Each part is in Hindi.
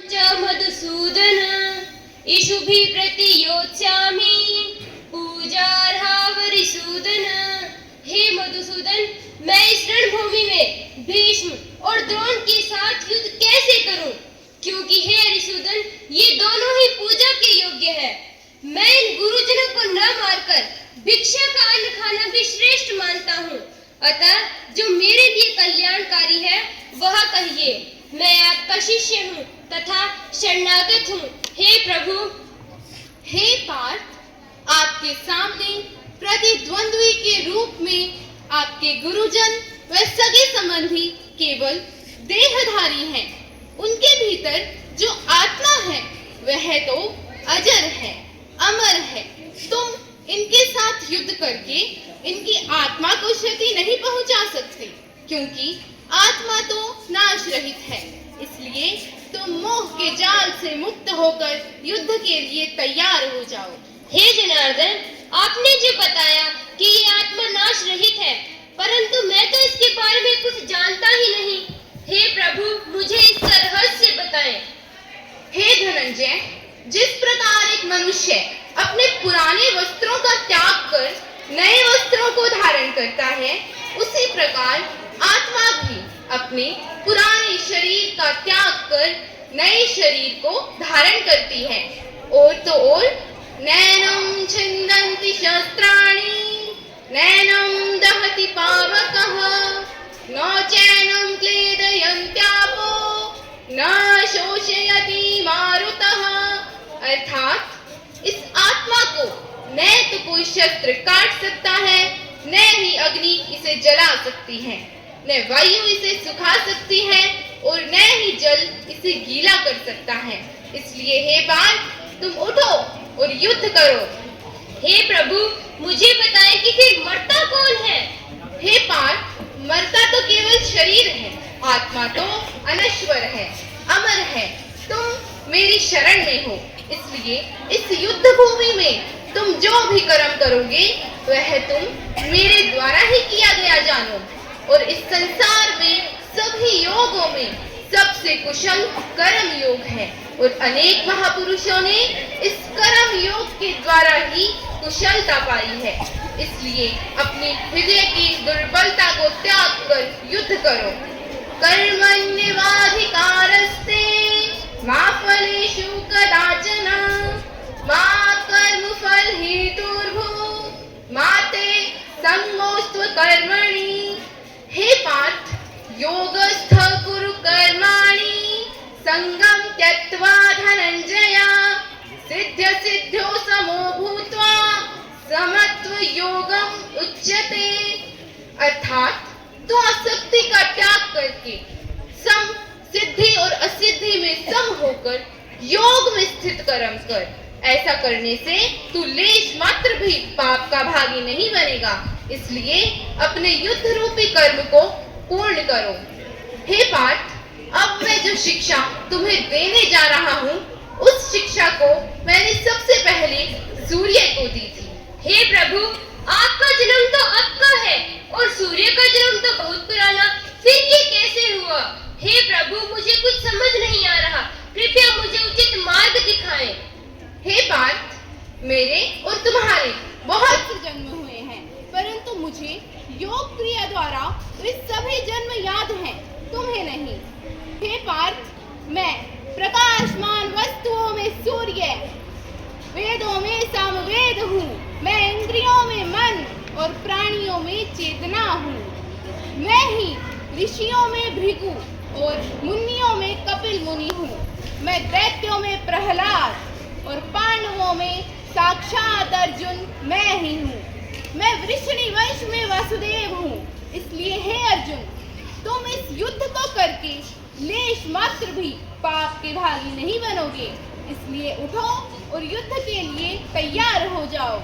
च मधुसूदन इषुभिः प्रतियोत्स्यामि पूजार्हावरिसूदन। हे मधुसूदन, मैं इस रणभूमि में भीष्म और द्रोण के साथ युद्ध कैसे करूं? क्योंकि हे हरिसूदन, ये दोनों ही पूजा के योग्य है। मैं इन गुरुजनों को न मारकर भिक्षा का अन्न खाना भी श्रेष्ठ मानता हूँ। अतः जो मेरे लिए कल्याणकारी है वह कहिए। मैं आपका शिष्य हूँ तथा शरणागत हूँ। हे प्रभु। हे पार्थ, आपके सामने प्रतिद्वंद्वी के रूप में आपके गुरुजन व सगे संबंधी केवल देहधारी हैं। उनके भीतर जो आत्मा है वह तो अजर है, अमर है। तुम इनके साथ युद्ध करके इनकी आत्मा को क्षति नहीं पहुंचा सकते, क्योंकि आत्मा तो नाश रहित है। इसलिए तुम मोह के जाल से मुक्त होकर युद्ध के लिए तैयार हो जाओ। हे जनार्दन, आपने जो बताया कि ये आत्मा नाश रहित है, परंतु मैं तो इसके बारे में कुछ जानता ही नहीं। हे प्रभु, मुझे इसका रहस्य बताएं। हे धनंजय, जिस प्रकार एक मनुष्य अपने पुराने वस्त्रों का त्याग कर नए वस्त्रों को धारण करता है, उसी प्रकार आत्मा भी अपने पुराने शरीर का त्याग कर नए शरीर को धारण करती है। और तो और नैनम छिन्दन्ति शस्त्राणि नैनम दहति पावकः न चैनम क्लेदयन्त्यापो न शोषयति मारुतः। अर्थात इस आत्मा को न तो कोई शस्त्र काट सकता है, न ही अग्नि इसे जला सकती है, न वायु इसे सुखा सकती है और न ही जल इसे गीला कर सकता है। इसलिए हे पार्थ, तुम उठो और युद्ध करो। हे प्रभु, मुझे बताएं कि फिर मरता कौन है? हे पार्थ, मरता तो केवल शरीर है, आत्मा तो अनश्वर है, अमर है। तुम मेरी शरण में हो, इसलिए इस युद्ध भूमि में तुम जो भी कर्म करोगे वह तुम मेरे द्वारा ही किया गया जानो। और इस संसार में सभी योगों में सबसे कुशल कर्म योग है, और अनेक महापुरुषों ने इस कर्म योग के द्वारा ही कुशलता पाई है। इसलिए अपनी हृदय की दुर्बलता को त्याग कर युद्ध करो। कर्मण्येवाधिकारस्ते मा फलेषु कदाचन मा कर्मफल हेतुर्भूः मा ते संगोऽस्त्व कर्मणि। हे पार्थ, योगस्थ कुरु कर्माणि संगं त्यक्त्वा धनंजय सिद्ध सिद्ध्यो समो भूत्वा समत्व योगम उच्यते। अर्थात तो आसक्ति का त्याग करके सम सिद्धि और असिद्धि में सम होकर योग में स्थित कर्म कर। ऐसा करने से तू लेश मात्र भी पाप का भागी नहीं बनेगा। इसलिए अपने युद्ध रूपी कर्म को पूर्ण करो। हे पार्थ, अब मैं जो शिक्षा तुम्हें देने जा रहा हूँ, उस शिक्षा को मैंने सबसे पहले सूर्य को दी थी। हे प्रभु, आपका जन्म तो अब का है और सूर्य का जन्म तो बहुत पुराना, फिर ये कैसे हुआ? हे प्रभु, मुझे कुछ समझ नहीं आ रहा, कृपया मुझे उचित मार्ग दिखाएं। हे पार्थ, मेरे और तुम्हारे बहुत से जन्म हुए हैं, परंतु मुझे योग क्रिया द्वारा वे सभी जन्म याद हैं, तुम्हें नहीं। हे पार्थ, मैं प्रकाशमान वस्तुओं में सूर्य, वेदों में सामवेद हूँ। मैं इंद्रियों में मन और प्राणियों में चेतना हूँ। मैं ही ऋषियों में भृगु और मुनियों में कपिल मुनि हूँ। मैं दैत्यों में प्रहलाद और पांडवों में साक्षात अर्जुन मैं ही हूँ। मैं वृषणी वंश में वासुदेव हूँ। इसलिए हे अर्जुन, तुम इस युद्ध को करके लेश मात्र भी पाप के भागी नहीं बनोगे। इसलिए उठो और युद्ध के लिए तैयार हो जाओ।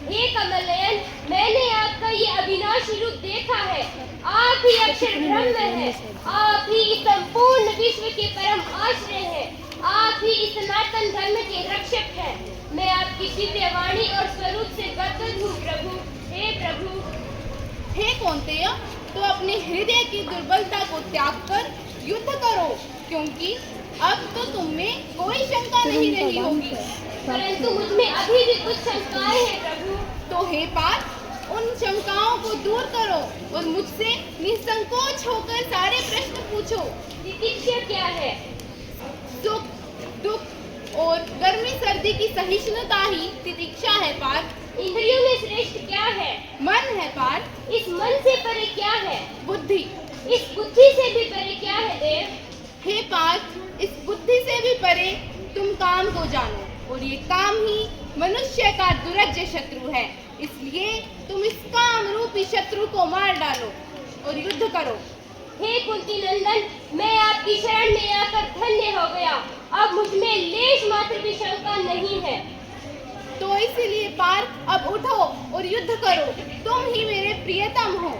हे कमलनयन, मैंने आपका ये अविनाशी रूप देखा है। आप ही अक्षर ब्रह्म है, आप ही संपूर्ण विश्व के परम आश्रय है, आप ही इस सनातन धर्म के रक्षक हैं। मैं आपकी दिव्य वाणी और स्वरूप से गदगद हूँ प्रभु। हे प्रभु। हे कौन्तेय, तो अपने हृदय की दुर्बलता को त्याग कर युद्ध करो, क्योंकि अब तो तुम में कोई शंका नहीं रही होगी। परंतु मुझमें अभी भी कुछ शंकाएं हैं प्रभु। तो हे पार्थ, उन शंकाओं को दूर करो और मुझसे निसंकोच होकर सारे प्रश्न पूछो। तितिक्षा क्या है? सुख, दुख और गर्मी सर्दी की सहिष्णुता ही तितिक्षा है पार्थ। इंद्रियों में श्रेष्ठ क्या है? मन है पार्थ। इस मन से परे क्या है? बुद्धि। इस बुद्धि से भी परे क्या है देव? हे पार्थ, इस बुद्धि से भी परे तुम काम को जानो और ये काम ही मनुष्य का दुरज्य शत्रु है। इसलिए तुम इस काम रूपी शत्रु को मार डालो और युद्ध करो। हे कुंती नंदन, मैं आपकी शरण में आकर धन्य हो गया। अब मुझमें लेश मात्र भी शंका नहीं है। तो इसलिए पार्थ, अब उठो और युद्ध करो। तुम ही मेरे प्रियतम हो।